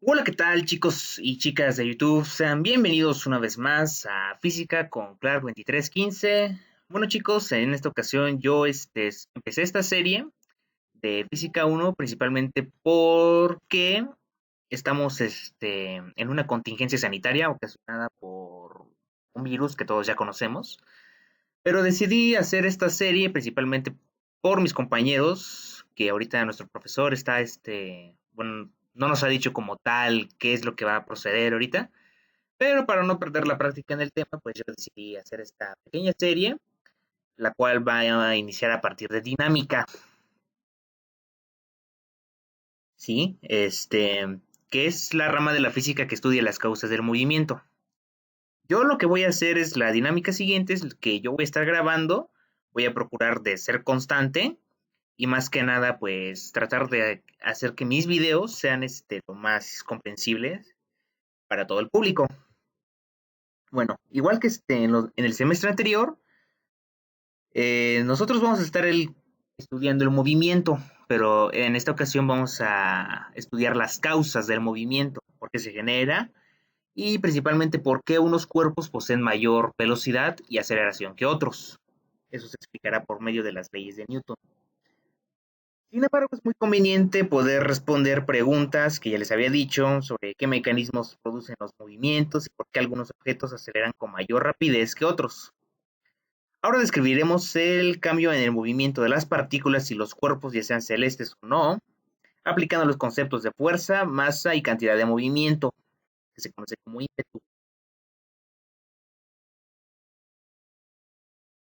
Hola, ¿qué tal, chicos y chicas de YouTube? Sean bienvenidos una vez más a Física con Clark 2315. Bueno, chicos, en esta ocasión yo empecé esta serie de Física 1 principalmente porque estamos en una contingencia sanitaria ocasionada por un virus que todos ya conocemos, pero decidí hacer esta serie principalmente por mis compañeros, que ahorita nuestro profesor está, bueno, no nos ha dicho como tal qué es lo que va a proceder ahorita, pero para no perder la práctica en el tema, pues yo decidí hacer esta pequeña serie, la cual va a iniciar a partir de dinámica, ¿sí? Que es la rama de la física que estudia las causas del movimiento. Yo lo que voy a hacer es la dinámica siguiente, es que yo voy a estar grabando, voy a procurar de ser constante y más que nada, pues tratar de hacer que mis videos sean lo más comprensibles para todo el público. Bueno, igual que en el semestre anterior, nosotros vamos a estar estudiando el movimiento, pero en esta ocasión vamos a estudiar las causas del movimiento, por qué se genera y principalmente por qué unos cuerpos poseen mayor velocidad y aceleración que otros. Eso se explicará por medio de las leyes de Newton. Sin embargo, es muy conveniente poder responder preguntas que ya les había dicho sobre qué mecanismos producen los movimientos y por qué algunos objetos aceleran con mayor rapidez que otros. Ahora describiremos el cambio en el movimiento de las partículas y los cuerpos, ya sean celestes o no, aplicando los conceptos de fuerza, masa y cantidad de movimiento, que se conoce como ímpetu.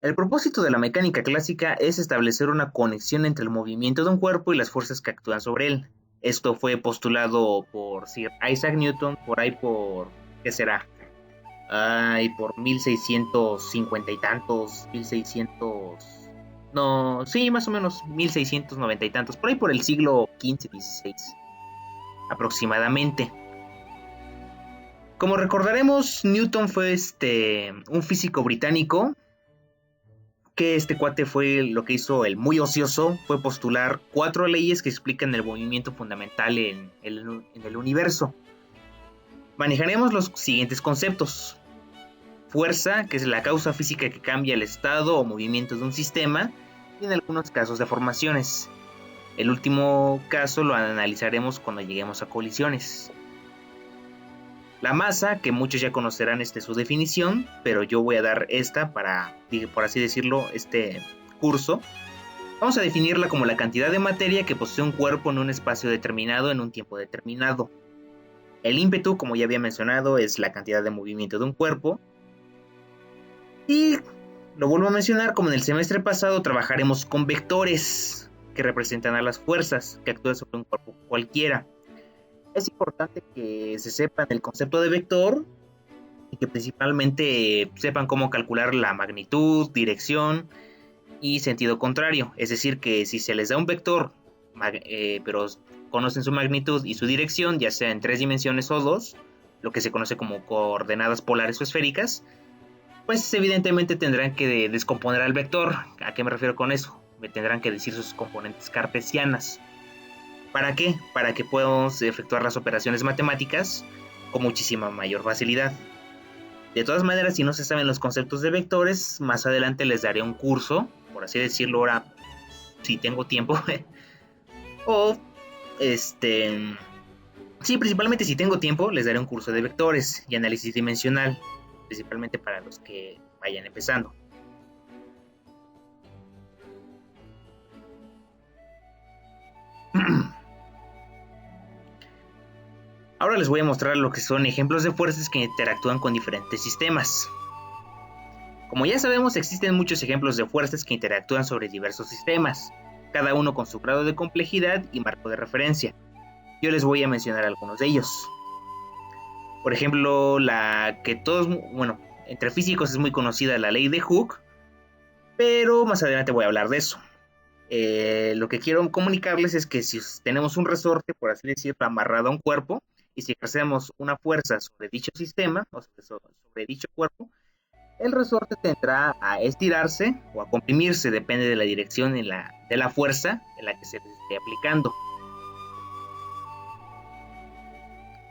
El propósito de la mecánica clásica es establecer una conexión entre el movimiento de un cuerpo y las fuerzas que actúan sobre él. Esto fue postulado por Sir Isaac Newton por ahí por, ¿qué será? Ay, por 1650 y tantos, 1600, no, sí, más o menos 1690 y tantos, por ahí por el siglo XV-XVI aproximadamente. Como recordaremos, Newton fue un físico británico que este cuate fue lo que hizo el muy ocioso, fue postular cuatro leyes que explican el movimiento fundamental en el universo. Manejaremos los siguientes conceptos. Fuerza, que es la causa física que cambia el estado o movimiento de un sistema, y en algunos casos deformaciones. El último caso lo analizaremos cuando lleguemos a colisiones. La masa, que muchos ya conocerán su definición, pero yo voy a dar esta para, por así decirlo, este curso. Vamos a definirla como la cantidad de materia que posee un cuerpo en un espacio determinado en un tiempo determinado. El ímpetu, como ya había mencionado, es la cantidad de movimiento de un cuerpo. Y lo vuelvo a mencionar, como en el semestre pasado trabajaremos con vectores que representan a las fuerzas que actúan sobre un cuerpo cualquiera. Es importante que se sepan el concepto de vector y que principalmente sepan cómo calcular la magnitud, dirección y sentido contrario. Es decir, que si se les da un vector, pero conocen su magnitud y su dirección, ya sea en 3 dimensiones o 2, lo que se conoce como coordenadas polares o esféricas, pues evidentemente tendrán que descomponer al vector. ¿A qué me refiero con eso? Me tendrán que decir sus componentes cartesianas. ¿Para qué? Para que podamos efectuar las operaciones matemáticas con muchísima mayor facilidad. De todas maneras, si no se saben los conceptos de vectores, más adelante les daré un curso, por así decirlo, ahora si tengo tiempo, o sí, principalmente si tengo tiempo, les daré un curso de vectores y análisis dimensional, principalmente para los que vayan empezando. Ahora les voy a mostrar lo que son ejemplos de fuerzas que interactúan con diferentes sistemas. Como ya sabemos, existen muchos ejemplos de fuerzas que interactúan sobre diversos sistemas, cada uno con su grado de complejidad y marco de referencia. Yo les voy a mencionar algunos de ellos. Por ejemplo, la que todos, bueno, entre físicos es muy conocida, la ley de Hooke, pero más adelante voy a hablar de eso. Lo que quiero comunicarles es que si tenemos un resorte, por así decirlo, amarrado a un cuerpo, y si ejercemos una fuerza sobre dicho sistema, o sobre dicho cuerpo, el resorte tendrá a estirarse o a comprimirse, depende de la dirección de la fuerza en la que se esté aplicando.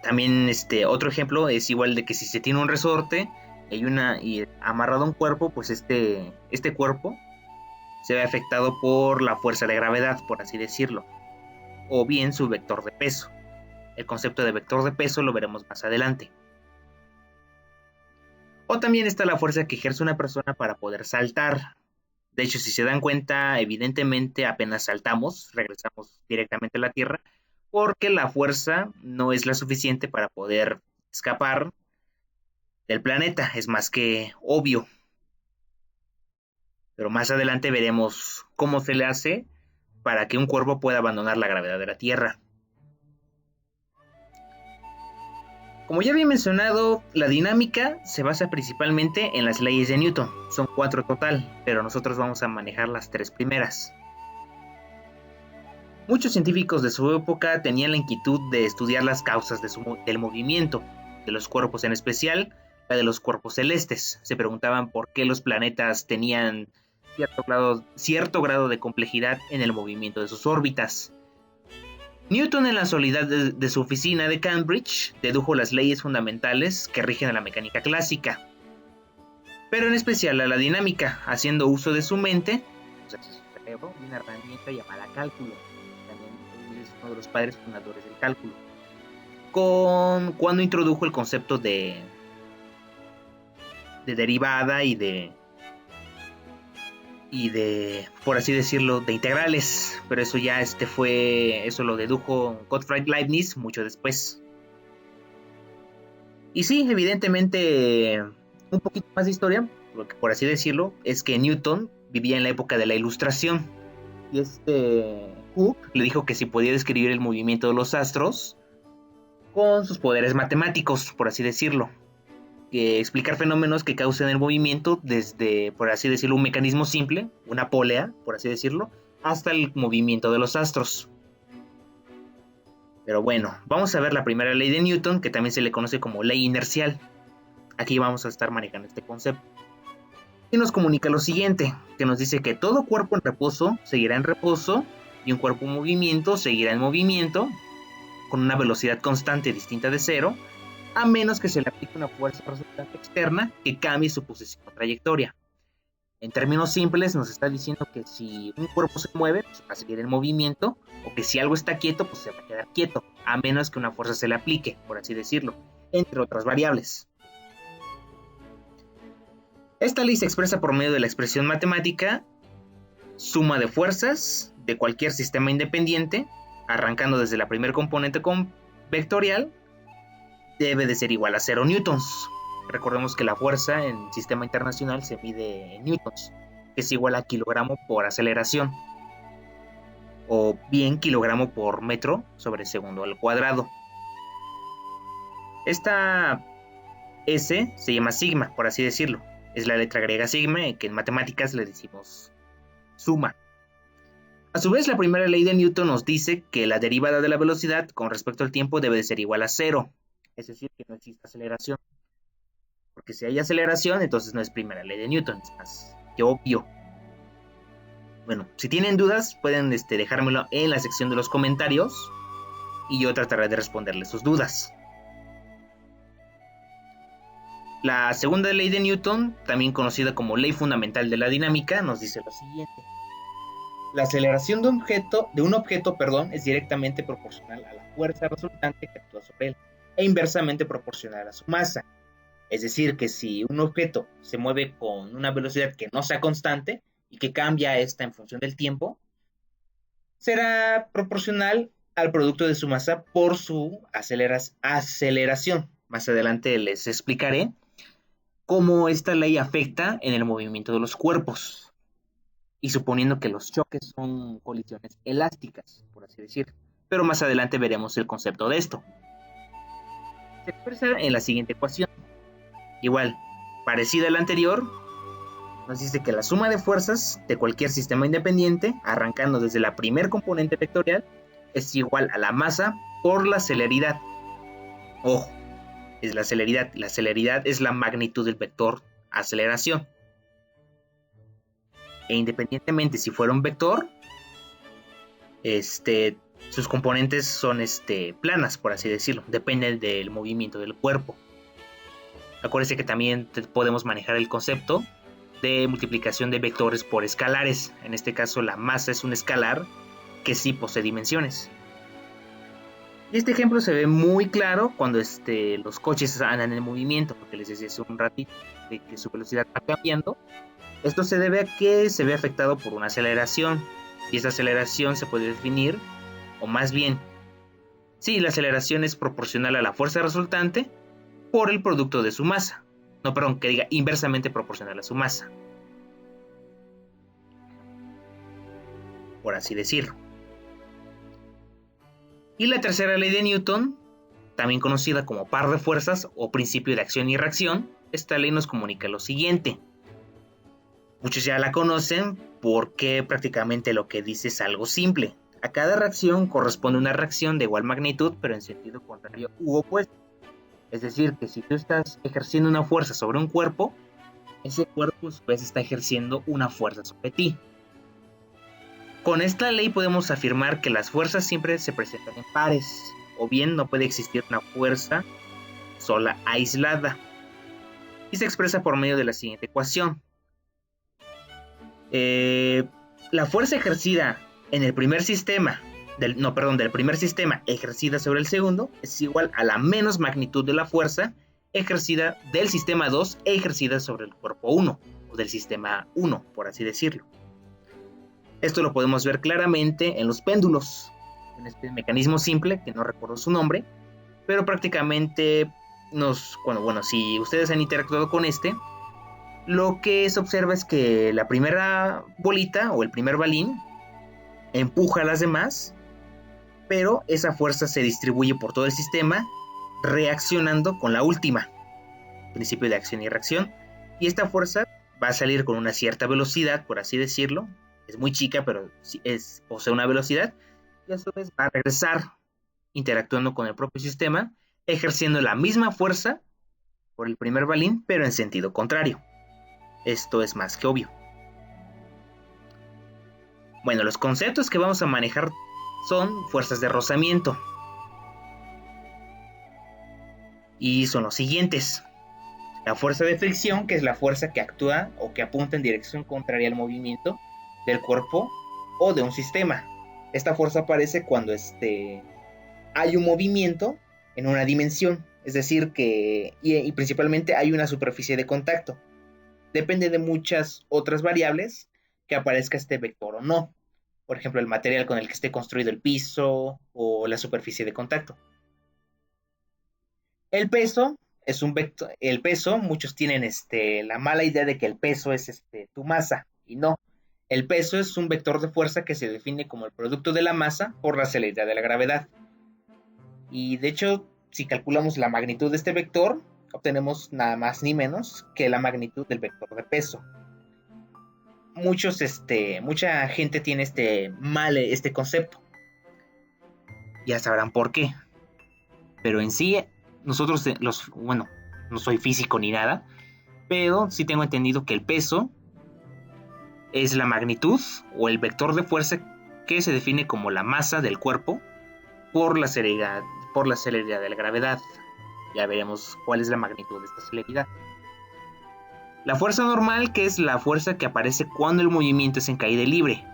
También otro ejemplo es igual de que si se tiene un resorte y amarrado a un cuerpo, pues este cuerpo se ve afectado por la fuerza de gravedad, por así decirlo, o bien su vector de peso. El concepto de vector de peso lo veremos más adelante. O también está la fuerza que ejerce una persona para poder saltar. De hecho, si se dan cuenta, evidentemente apenas saltamos, regresamos directamente a la Tierra, porque la fuerza no es la suficiente para poder escapar del planeta, es más que obvio. Pero más adelante veremos cómo se le hace para que un cuerpo pueda abandonar la gravedad de la Tierra. Como ya había mencionado, la dinámica se basa principalmente en las leyes de Newton. Son 4 total, pero nosotros vamos a manejar las 3 primeras. Muchos científicos de su época tenían la inquietud de estudiar las causas del movimiento, de los cuerpos, en especial la de los cuerpos celestes. Se preguntaban por qué los planetas tenían cierto grado de complejidad en el movimiento de sus órbitas. Newton, en la soledad de su oficina de Cambridge, dedujo las leyes fundamentales que rigen a la mecánica clásica, pero en especial a la dinámica, haciendo uso de su mente, o sea, su cerebro, y una herramienta llamada cálculo. También es uno de los padres fundadores del cálculo. Cuando introdujo el concepto de derivada y de, por así decirlo, de integrales, pero eso ya eso lo dedujo Gottfried Leibniz mucho después. Y sí, evidentemente, un poquito más de historia, por así decirlo, es que Newton vivía en la época de la Ilustración, y Hooke le dijo que si podía describir el movimiento de los astros con sus poderes matemáticos, por así decirlo, que explicar fenómenos que causen el movimiento desde, por así decirlo, un mecanismo simple, una polea, por así decirlo, hasta el movimiento de los astros. Pero bueno, vamos a ver la primera ley de Newton, que también se le conoce como ley inercial. Aquí vamos a estar manejando este concepto. Y nos comunica lo siguiente, que nos dice que todo cuerpo en reposo seguirá en reposo y un cuerpo en movimiento seguirá en movimiento con una velocidad constante distinta de cero, a menos que se le aplique una fuerza resultante externa que cambie su posición o trayectoria. En términos simples nos está diciendo que si un cuerpo se mueve, pues va a seguir en movimiento, o que si algo está quieto, pues se va a quedar quieto, a menos que una fuerza se le aplique, por así decirlo, entre otras variables. Esta ley se expresa por medio de la expresión matemática suma de fuerzas de cualquier sistema independiente, arrancando desde la primer componente vectorial, debe de ser igual a 0 newtons. Recordemos que la fuerza en sistema internacional se mide en newtons, que es igual a kilogramo por aceleración, o bien kilogramo por metro sobre segundo al cuadrado. Esta S se llama sigma, por así decirlo. Es la letra griega sigma, que en matemáticas le decimos suma. A su vez, la primera ley de Newton nos dice que la derivada de la velocidad con respecto al tiempo debe de ser igual a 0. Es decir, que no existe aceleración. Porque si hay aceleración, entonces no es primera ley de Newton, es más que obvio. Bueno, si tienen dudas, pueden dejármelo en la sección de los comentarios y yo trataré de responderles sus dudas. La segunda ley de Newton, también conocida como ley fundamental de la dinámica, nos dice lo siguiente. La aceleración de un objeto, es directamente proporcional a la fuerza resultante que actúa sobre él, e inversamente proporcional a su masa. Es decir, que si un objeto se mueve con una velocidad que no sea constante y que cambia esta en función del tiempo, será proporcional al producto de su masa por su aceleración. Más adelante les explicaré cómo esta ley afecta en el movimiento de los cuerpos, y suponiendo que los choques son colisiones elásticas, por así decir. Pero más adelante veremos el concepto de esto. Se expresa en la siguiente ecuación. Igual, parecida a la anterior, nos dice que la suma de fuerzas de cualquier sistema independiente, arrancando desde la primer componente vectorial, es igual a la masa por la celeridad. Ojo, es la celeridad. La celeridad es la magnitud del vector aceleración. E independientemente si fuera un vector, Sus componentes son planas, por así decirlo, dependen del movimiento del cuerpo. Acuérdense que también podemos manejar el concepto de multiplicación de vectores por escalares. En este caso la masa es un escalar que sí posee dimensiones. Y este ejemplo se ve muy claro cuando los coches andan en movimiento, porque les decía hace un ratito de que su velocidad va cambiando. Esto se debe a que se ve afectado por una aceleración, y esa aceleración se puede definir, o más bien, sí, la aceleración es proporcional a la fuerza resultante por el producto de su masa. No, perdón, que diga inversamente proporcional a su masa, por así decirlo. Y la tercera ley de Newton, también conocida como par de fuerzas o principio de acción y reacción, esta ley nos comunica lo siguiente. Muchos ya la conocen porque prácticamente lo que dice es algo simple. A cada reacción corresponde una reacción de igual magnitud, pero en sentido contrario u opuesto. Es decir, que si tú estás ejerciendo una fuerza sobre un cuerpo, ese cuerpo a su vez está ejerciendo una fuerza sobre ti. Con esta ley podemos afirmar que las fuerzas siempre se presentan en pares, o bien no puede existir una fuerza sola aislada. Y se expresa por medio de la siguiente ecuación. La fuerza ejercida en el primer sistema, del primer sistema ejercida sobre el segundo, es igual a la menos magnitud de la fuerza ejercida del sistema 2 ejercida sobre el cuerpo 1, o del sistema 1, por así decirlo. Esto lo podemos ver claramente en los péndulos, en este mecanismo simple, que no recuerdo su nombre, pero prácticamente si ustedes han interactuado con lo que se observa es que la primera bolita o el primer balín empuja a las demás, pero esa fuerza se distribuye por todo el sistema, reaccionando con la última, principio de acción y reacción, y esta fuerza va a salir con una cierta velocidad, por así decirlo. Es muy chica, pero posee una velocidad, y a su vez va a regresar interactuando con el propio sistema, ejerciendo la misma fuerza por el primer balín, pero en sentido contrario. Esto es más que obvio. Bueno, los conceptos que vamos a manejar son fuerzas de rozamiento. Y son los siguientes. La fuerza de fricción, que es la fuerza que actúa o que apunta en dirección contraria al movimiento del cuerpo o de un sistema. Esta fuerza aparece cuando hay un movimiento en una dimensión, es decir, que y principalmente hay una superficie de contacto. Depende de muchas otras variables que aparezca este vector o no. Por ejemplo, el material con el que esté construido el piso o la superficie de contacto. El peso es un vector. El peso, muchos tienen la mala idea de que el peso es tu masa, y no. El peso es un vector de fuerza que se define como el producto de la masa por la celeridad de la gravedad. Y de hecho, si calculamos la magnitud de este vector, obtenemos nada más ni menos que la magnitud del vector de peso. Mucha gente tiene este concepto. Ya sabrán por qué. Pero en sí, nosotros, no soy físico ni nada, pero sí tengo entendido que el peso es la magnitud o el vector de fuerza que se define como la masa del cuerpo por la celeridad de la gravedad. Ya veremos cuál es la magnitud de esta celeridad. La fuerza normal, que es la fuerza que aparece cuando el movimiento es en caída libre,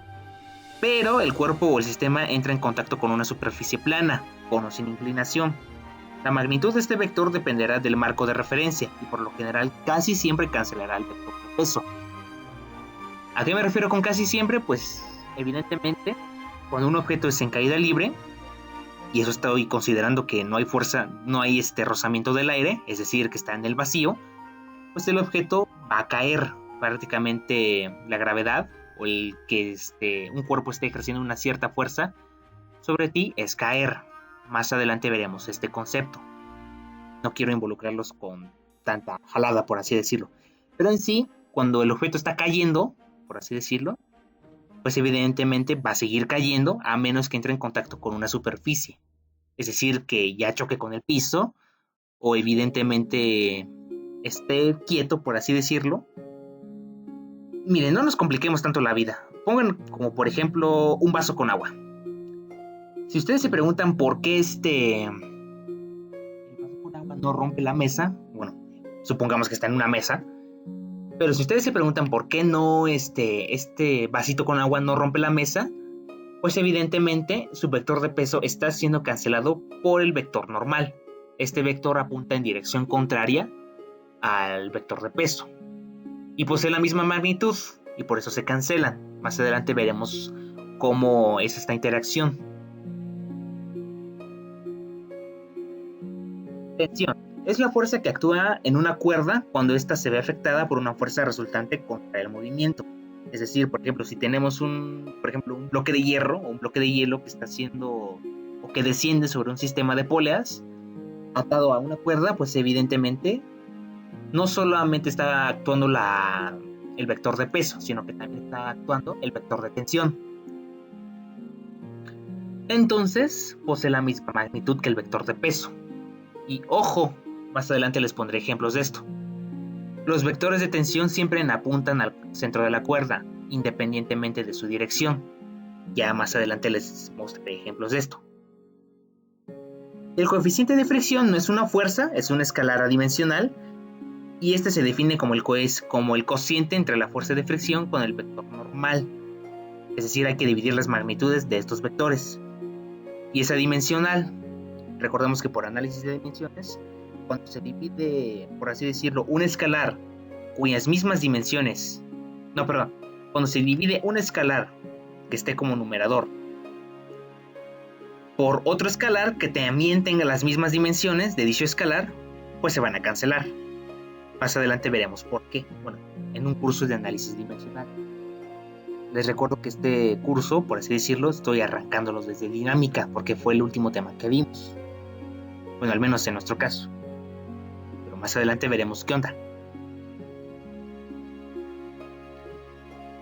pero el cuerpo o el sistema entra en contacto con una superficie plana, con o sin inclinación. La magnitud de este vector dependerá del marco de referencia y por lo general casi siempre cancelará el vector de peso. ¿A qué me refiero con casi siempre? Pues evidentemente cuando un objeto es en caída libre, y eso estoy considerando que no hay fuerza, no hay rozamiento del aire, es decir, que está en el vacío, pues el objeto va a caer. Prácticamente la gravedad o el que un cuerpo esté ejerciendo una cierta fuerza sobre ti es caer. Más adelante veremos este concepto. No quiero involucrarlos con tanta jalada, por así decirlo. Pero en sí, cuando el objeto está cayendo, por así decirlo, pues evidentemente va a seguir cayendo a menos que entre en contacto con una superficie. Es decir, que ya choque con el piso o evidentemente esté quieto, por así decirlo. Miren, no nos compliquemos tanto la vida. Pongan como por ejemplo un vaso con agua. Si ustedes se preguntan por qué el vaso con agua no rompe la mesa, bueno, supongamos que está en una mesa, pero si ustedes se preguntan por qué no este vasito con agua no rompe la mesa, pues evidentemente su vector de peso está siendo cancelado por el vector normal. Este vector apunta en dirección contraria al vector de peso y posee la misma magnitud y por eso se cancelan. Más adelante veremos cómo es esta interacción. Tensión es la fuerza que actúa en una cuerda cuando ésta se ve afectada por una fuerza resultante contra el movimiento. Es decir, por ejemplo, si tenemos un bloque de hierro o un bloque de hielo que está haciendo o que desciende sobre un sistema de poleas atado a una cuerda, pues evidentemente no solamente está actuando el vector de peso, sino que también está actuando el vector de tensión. Entonces, posee la misma magnitud que el vector de peso. Y ojo, más adelante les pondré ejemplos de esto. Los vectores de tensión siempre apuntan al centro de la cuerda, independientemente de su dirección. Ya más adelante les mostraré ejemplos de esto. El coeficiente de fricción no es una fuerza, es un escalar adimensional, y este se define como el cociente entre la fuerza de fricción con el vector normal. Es decir, hay que dividir las magnitudes de estos vectores. Y es adimensional. Recordemos que por análisis de dimensiones, cuando se divide, por así decirlo, un escalar cuyas mismas dimensiones, cuando se divide un escalar que esté como numerador por otro escalar que también tenga las mismas dimensiones de dicho escalar, pues se van a cancelar. Más adelante veremos por qué, en un curso de análisis dimensional. Les recuerdo que este curso, por así decirlo, estoy arrancándolos desde dinámica, porque fue el último tema que vimos. Bueno, al menos en nuestro caso. Pero más adelante veremos qué onda.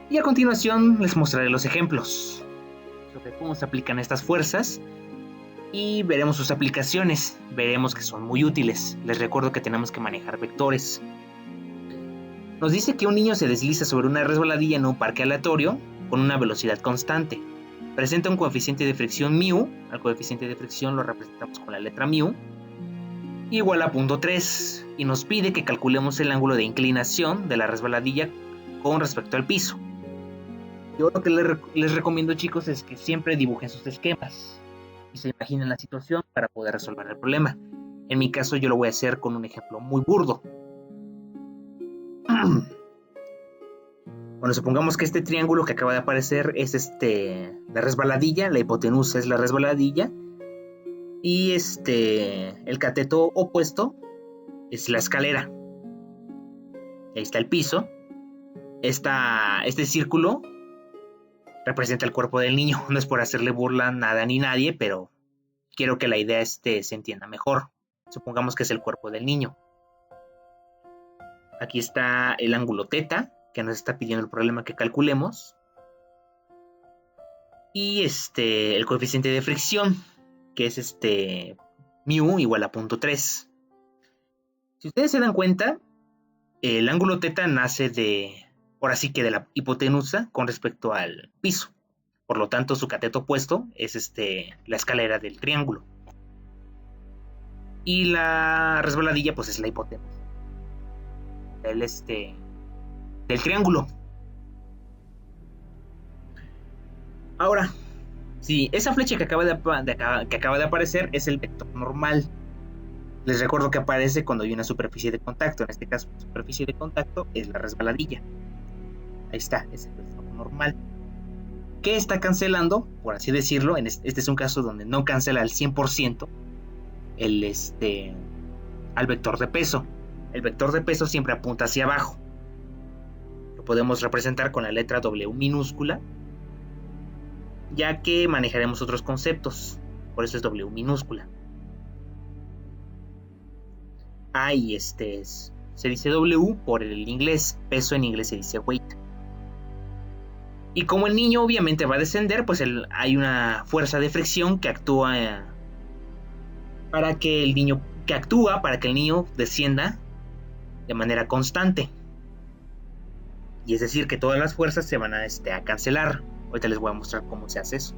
Y a continuación les mostraré los ejemplos sobre cómo se aplican estas fuerzas y veremos sus aplicaciones. Veremos que son muy útiles. Les recuerdo que tenemos que manejar vectores. Nos dice que un niño se desliza sobre una resbaladilla en un parque aleatorio con una velocidad constante. Presenta un coeficiente de fricción μ, al coeficiente de fricción lo representamos con la letra μ, igual a 0.3, y nos pide que calculemos el ángulo de inclinación de la resbaladilla con respecto al piso. Yo lo que les recomiendo, chicos, es que siempre dibujen sus esquemas y se imaginen la situación para poder resolver el problema. En mi caso yo lo voy a hacer con un ejemplo muy burdo. Bueno, supongamos que este triángulo que acaba de aparecer es la resbaladilla, la hipotenusa es la resbaladilla y el cateto opuesto es la escalera. Ahí está el piso. Este círculo representa el cuerpo del niño. No es por hacerle burla a nada ni nadie, pero quiero que la idea se entienda mejor. Supongamos que es el cuerpo del niño. Aquí está el ángulo θ, que nos está pidiendo el problema que calculemos. Y el coeficiente de fricción, que es μ igual a 0.3. Si ustedes se dan cuenta, el ángulo θ nace de la hipotenusa con respecto al piso. Por lo tanto, su cateto opuesto es la escalera del triángulo. Y la resbaladilla, pues es la hipotenusa del triángulo. Ahora, si esa flecha que acaba de aparecer es el vector normal, les recuerdo que aparece cuando hay una superficie de contacto. En este caso, la superficie de contacto es la resbaladilla. Ahí está, es el vector normal. ¿Qué está cancelando? Por así decirlo, este es un caso donde no cancela al 100% al vector de peso. El vector de peso siempre apunta hacia abajo. Lo podemos representar con la letra W minúscula, ya que manejaremos otros conceptos. Por eso es W minúscula. Y se dice W por el inglés. Peso en inglés se dice weight. Y como el niño obviamente va a descender, pues hay una fuerza de fricción que actúa para que el niño descienda de manera constante. Y es decir, que todas las fuerzas se van a cancelar. Ahorita les voy a mostrar cómo se hace eso.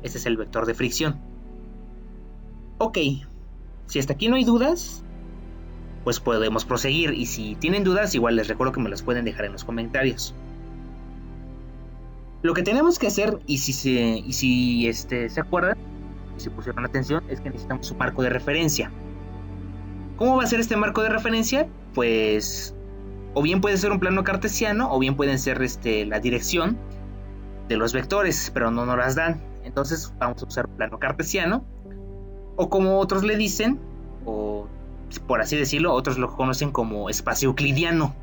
Este es el vector de fricción. Ok, si hasta aquí no hay dudas, pues podemos proseguir. Y si tienen dudas, igual les recuerdo que me las pueden dejar en los comentarios. Lo que tenemos que hacer, y si se acuerdan, y si pusieron atención, es que necesitamos un marco de referencia. ¿Cómo va a ser este marco de referencia? Pues o bien puede ser un plano cartesiano, o bien pueden ser la dirección de los vectores, pero no nos las dan. Entonces vamos a usar un plano cartesiano, o como otros le dicen, o por así decirlo, otros lo conocen como espacio euclidiano.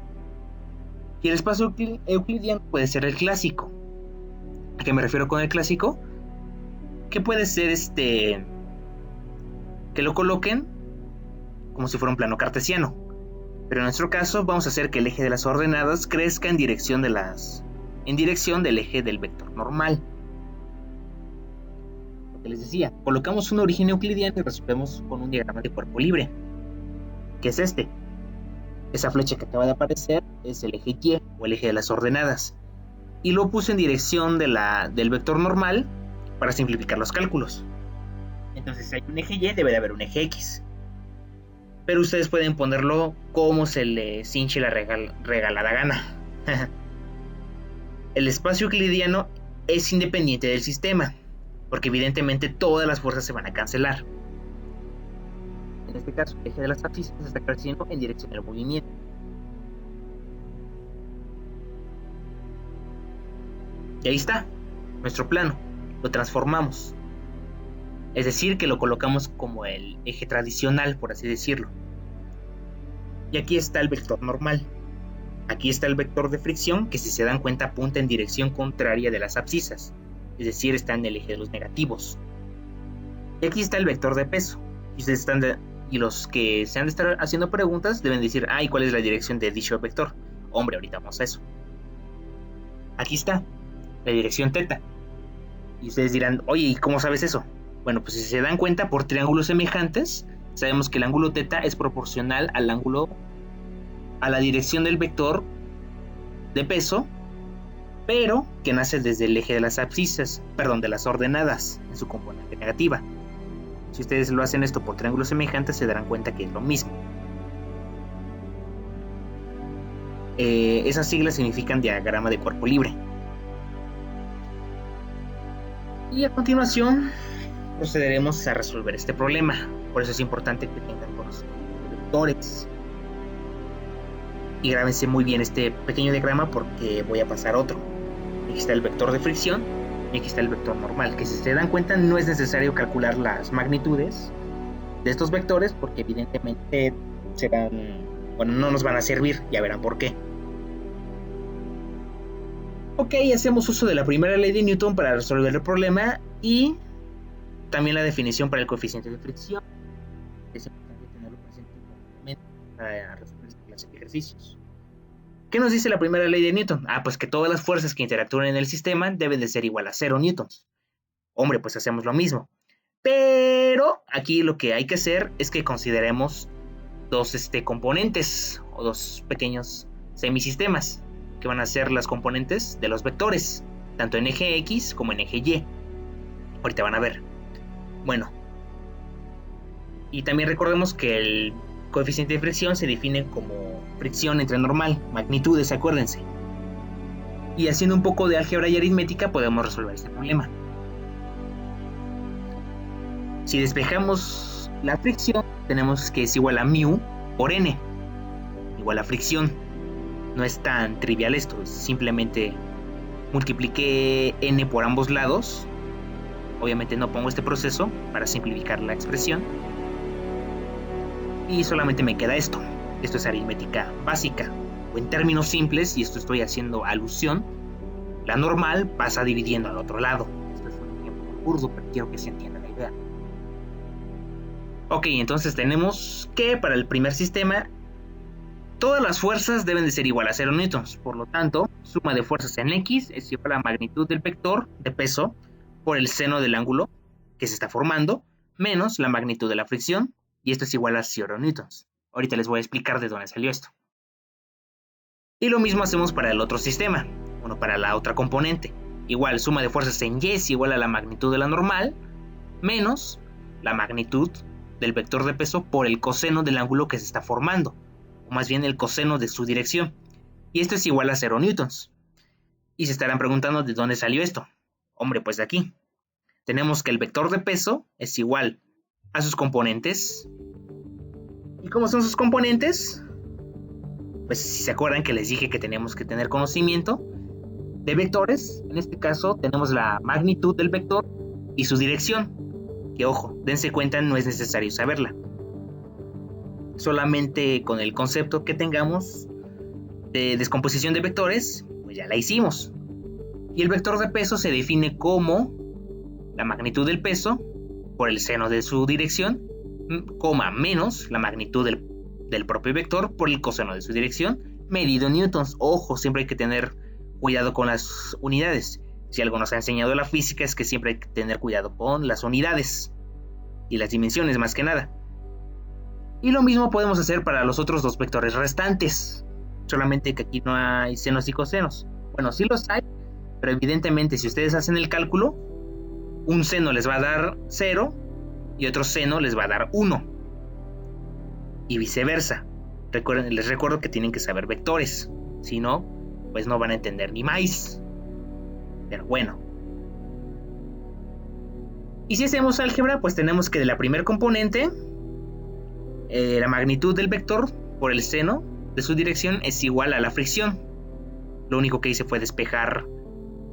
Y el espacio euclidiano puede ser el clásico. ¿A qué me refiero con el clásico? Que puede ser que lo coloquen como si fuera un plano cartesiano. Pero en nuestro caso vamos a hacer que el eje de las ordenadas crezca en dirección del eje del vector normal. Lo que les decía, colocamos un origen euclidiano y resolvemos con un diagrama de cuerpo libre, que es este. Esa flecha que acaba de aparecer es el eje Y, o el eje de las ordenadas, y lo puse en dirección del vector normal para simplificar los cálculos. Entonces, si hay un eje Y, debe de haber un eje X. Pero ustedes pueden ponerlo como se les hinche la regalada gana. El espacio euclidiano es independiente del sistema, porque evidentemente todas las fuerzas se van a cancelar. En este caso, el eje de las abscisas está creciendo en dirección al movimiento. Y ahí está, nuestro plano. Lo transformamos. Es decir, que lo colocamos como el eje tradicional, por así decirlo. Y aquí está el vector normal. Aquí está el vector de fricción, que si se dan cuenta apunta en dirección contraria de las abscisas. Es decir, está en el eje de los negativos. Y aquí está el vector de peso. Y los que se han de estar haciendo preguntas deben decir, ¿y cuál es la dirección de dicho vector? Hombre, ahorita vamos a eso. Aquí está, la dirección θ. Y ustedes dirán, oye, ¿y cómo sabes eso? Bueno, pues si se dan cuenta, por triángulos semejantes, sabemos que el ángulo θ es proporcional a la dirección del vector de peso, pero que nace desde el eje de las abscisas, de las ordenadas, en su componente negativa. Si ustedes lo hacen esto por triángulos semejantes, se darán cuenta que es lo mismo. Esas siglas significan diagrama de cuerpo libre. Y a continuación procederemos a resolver este problema. Por eso es importante que tengan conocimiento de vectores. Y grábense muy bien este pequeño diagrama porque voy a pasar a otro. Aquí está el vector de fricción y aquí está el vector normal, que si se dan cuenta no es necesario calcular las magnitudes de estos vectores porque evidentemente no nos van a servir, ya verán por qué. Ok, hacemos uso de la primera ley de Newton para resolver el problema y también la definición para el coeficiente de fricción. Es importante tenerlo presente para resolver esta clase de ejercicios. ¿Qué nos dice la primera ley de Newton? Pues que todas las fuerzas que interactúan en el sistema deben de ser igual a 0 newtons. Hombre, pues hacemos lo mismo. Pero aquí lo que hay que hacer es que consideremos dos componentes o dos pequeños semisistemas que van a ser las componentes de los vectores, tanto en eje X como en eje Y. Ahorita van a ver. Bueno, y también recordemos que el coeficiente de fricción se define como fricción entre normal, magnitudes, acuérdense. Y haciendo un poco de álgebra y aritmética podemos resolver este problema. Si despejamos la fricción, tenemos que es igual a μ por n, igual a fricción. No es tan trivial esto, simplemente multipliqué n por ambos lados. Obviamente no pongo este proceso para simplificar la expresión. Y solamente me queda esto. Esto es aritmética básica. O en términos simples, y esto estoy haciendo alusión, la normal pasa dividiendo al otro lado. Esto es un ejemplo burdo, pero quiero que se entienda la idea. Ok, entonces tenemos que para el primer sistema todas las fuerzas deben de ser igual a 0 newtons. Por lo tanto, suma de fuerzas en X es igual a la magnitud del vector de peso por el seno del ángulo que se está formando, menos la magnitud de la fricción, y esto es igual a 0 newtons. Ahorita les voy a explicar de dónde salió esto. Y lo mismo hacemos para el otro sistema, para la otra componente. igual suma de fuerzas en y es igual a la magnitud de la normal menos la magnitud del vector de peso por el coseno del ángulo que se está formando, o más bien el coseno de su dirección. Y esto es igual a 0 newtons. Y se estarán preguntando de dónde salió esto. Hombre, pues de aquí. Tenemos que el vector de peso es igual a sus componentes. ¿Y cómo son sus componentes? Pues si se acuerdan que les dije que tenemos que tener conocimiento de vectores, en este caso tenemos la magnitud del vector y su dirección. Que ojo, dense cuenta, no es necesario saberla. Solamente con el concepto que tengamos de descomposición de vectores, pues ya la hicimos. Y el vector de peso se define como la magnitud del peso por el seno de su dirección, coma menos la magnitud del propio vector por el coseno de su dirección, medido en newtons. Ojo, siempre hay que tener cuidado con las unidades. Si algo nos ha enseñado la física es que siempre hay que tener cuidado con las unidades y las dimensiones más que nada. Y lo mismo podemos hacer para los otros dos vectores restantes, solamente que aquí no hay senos y cosenos. Bueno, sí los hay, pero evidentemente si ustedes hacen el cálculo, un seno les va a dar 0 y otro seno les va a dar 1. Y viceversa. Les recuerdo que tienen que saber vectores, si no, pues no van a entender ni más. Pero bueno. Y si hacemos álgebra, pues tenemos que de la primer componente, la magnitud del vector por el seno de su dirección es igual a la fricción. Lo único que hice fue despejar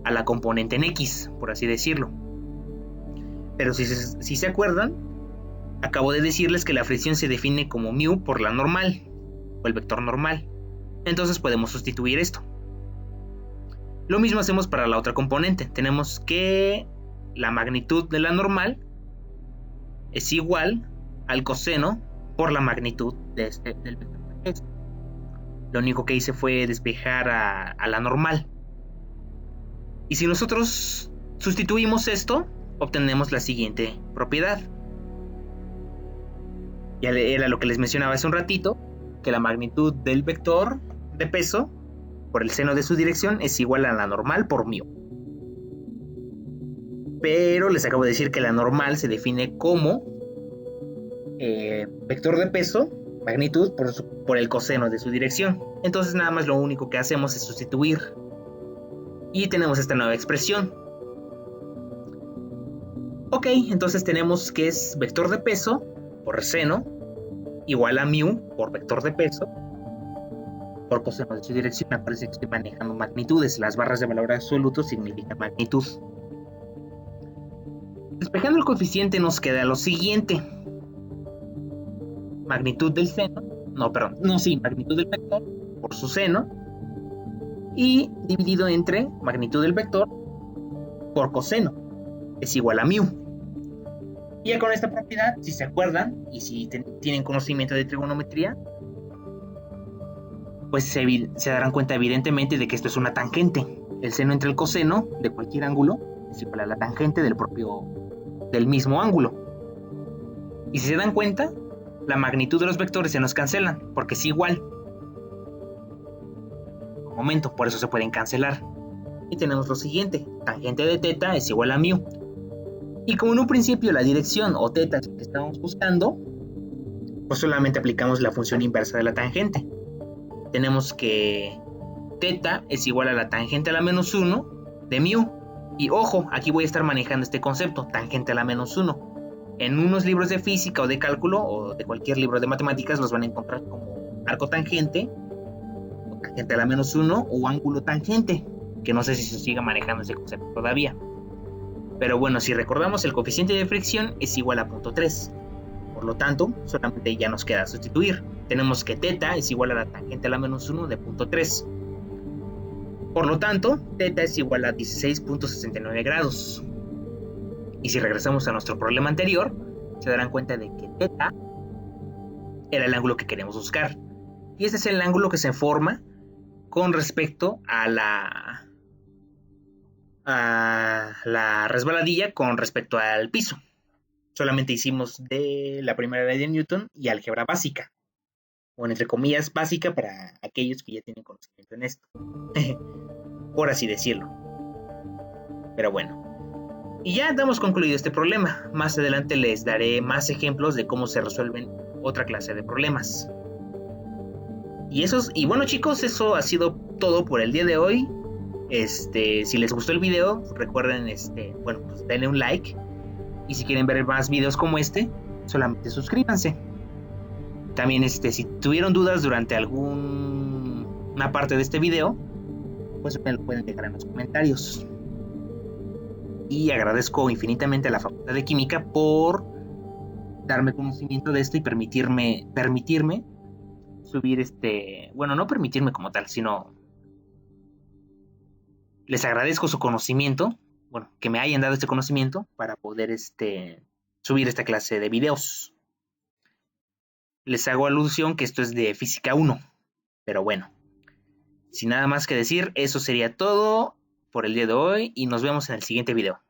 a la componente en X, por así decirlo. Pero si se acuerdan, acabo de decirles que la fricción se define como μ por la normal, o el vector normal. Entonces podemos sustituir esto. Lo mismo hacemos para la otra componente. Tenemos que la magnitud de la normal es igual al coseno por la magnitud del vector de peso. Lo único que hice fue despejar a la normal. Y si nosotros sustituimos esto, obtenemos la siguiente propiedad. Ya era lo que les mencionaba hace un ratito, que la magnitud del vector de peso por el seno de su dirección es igual a la normal por μ. Pero les acabo de decir que la normal se define como vector de peso, magnitud por el coseno de su dirección. Entonces nada más lo único que hacemos es sustituir. Y tenemos esta nueva expresión. Ok, entonces tenemos que es vector de peso por seno igual a μ por vector de peso por coseno de su dirección. Me parece que estoy manejando magnitudes. Las barras de valor absoluto significan magnitud. Despejando el coeficiente nos queda lo siguiente. Magnitud del seno. Magnitud del vector por su seno. Y dividido entre magnitud del vector por coseno. Es igual a μ. Y ya con esta propiedad, si se acuerdan y si tienen conocimiento de trigonometría, pues se darán cuenta evidentemente de que esto es una tangente. El seno entre el coseno de cualquier ángulo es igual a la tangente del mismo ángulo. Y si se dan cuenta, la magnitud de los vectores se nos cancelan porque es igual. Un momento, por eso se pueden cancelar. Y tenemos lo siguiente: tangente de θ es igual a μ. Y como en un principio la dirección o θ es lo que estábamos buscando, pues solamente aplicamos la función inversa de la tangente. Tenemos que θ es igual a la tangente a la menos 1 de μ. Y ojo, aquí voy a estar manejando este concepto, tangente a la menos 1. En unos libros de física o de cálculo o de cualquier libro de matemáticas los van a encontrar como arco tangente, o tangente a la menos 1 o ángulo tangente, que no sé si se sigue manejando ese concepto todavía. Pero bueno, si recordamos, el coeficiente de fricción es igual a 0.3. Por lo tanto, solamente ya nos queda sustituir. Tenemos que θ es igual a la tangente a la menos 1 de 0.3. Por lo tanto, θ es igual a 16.69 grados. Y si regresamos a nuestro problema anterior, se darán cuenta de que θ era el ángulo que queremos buscar. Y este es el ángulo que se forma con respecto a la resbaladilla con respecto al piso. Solamente hicimos de la primera ley de Newton y álgebra básica. Bueno, entre comillas, básica para aquellos que ya tienen conocimiento en esto. Por así decirlo. Pero bueno. Y ya damos concluido este problema. Más adelante les daré más ejemplos de cómo se resuelven otra clase de problemas. Y bueno chicos, eso ha sido todo por el día de hoy. Si les gustó el video, recuerden, bueno, pues denle un like. Y si quieren ver más videos como este, solamente suscríbanse. También, si tuvieron dudas durante alguna parte de este video, pues me lo pueden dejar en los comentarios. Y agradezco infinitamente a la Facultad de Química por darme conocimiento de esto y permitirme subir bueno, no permitirme como tal, sino les agradezco su conocimiento, bueno, que me hayan dado este conocimiento para poder subir esta clase de videos. Les hago alusión que esto es de Física 1, pero bueno, sin nada más que decir, eso sería todo por el día de hoy y nos vemos en el siguiente video.